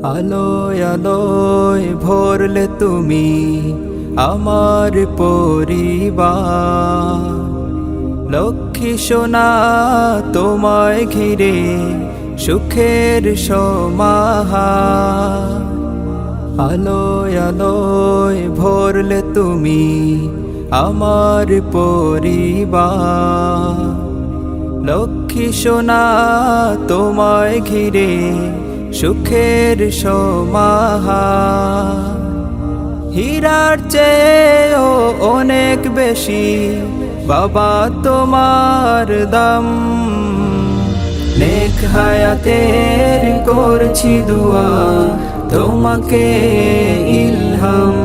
আলোয় আলোয় ভরলে তুমি আমার পরিবার, লক্ষ্মী সোনা তোমায় ঘিরে সুখের সমাহার। আলোয় আলোয় ভরলে তুমি আমার পরিবার, লক্ষ্মী সোনা তোমায় ঘিরে সুখের সমাহার। হীরার চেয়েও অনেক বেশি বাবা তোমার দাম, নেক হায়াতের করছি দুয়া তোমাকে ইলহাম,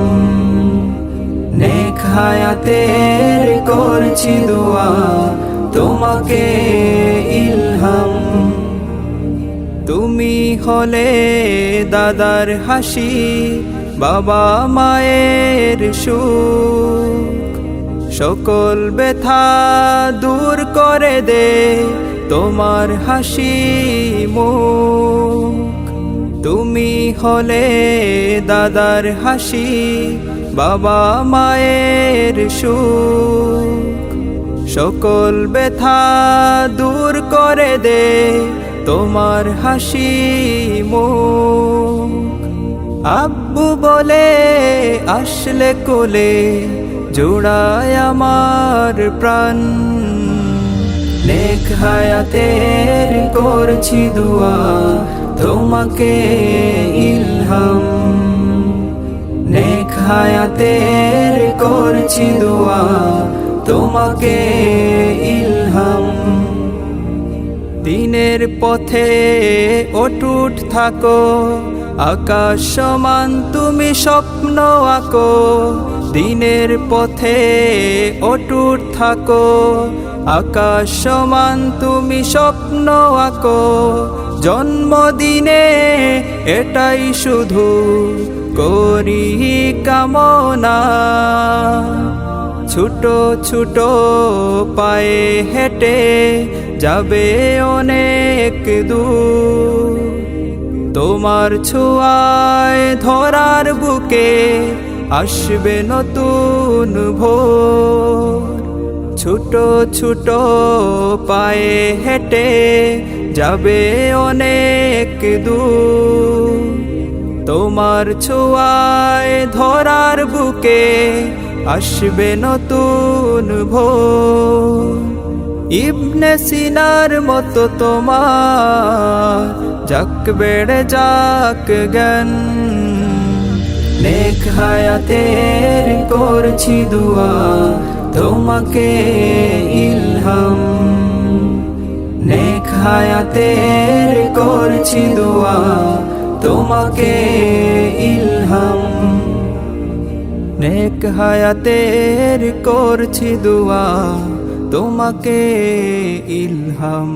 নেক হায়াতের করছি দুয়া তোমাকে ইলহাম। তুমি হলে দাদার হাসি, বাবা মায়ের সুখ, সকল ব্যথা দূর করে দে তোমার হাসি মুখ। তুমি হলে দাদার হাসি, বাবা মায়ের সুখ, সকল ব্যথা দূর করে দে তোমার হাসি মুখ। আব্বু বলে আসলে কোলে জোড়ায় আমার প্রাণ, নেক হায়াতের করছি দুয়া তোমাকে ইলহাম, নেক হায়াতের করছি দুয়া তোমাকে ইলহাম। দিনের পথে অটুট থাকো, আকাশ সমান তুমি স্বপ্ন আঁকো। দিনের পথে অটুট থাকো, আকাশ সমান তুমি স্বপ্ন আঁকো। জন্মদিনে এটাই শুধু করি কামনা, ছোট ছোট পায়ে হেঁটে যাবে অনেক দূর। তোমার ছোঁয়ায় ধরার বুকে আসবে নতুন ভোর। ছোট ছোট পায়ে হেঁটে যাবে অনেক দূর। তোমার ছোঁয়ায় ধরার বুকে আসবে নতুন ভোর। ইবনে সিনার মতো তোমার যাক বেড়ে যাক জ্ঞান, নেক হায়াতের করছি দুয়া তোমাকে ইলহাম, নেক হায়াতের করছি দুয়া তোমাকে ইলহাম, নেক হায়াতের করছি দুয়া তোমাকে ইলহাম।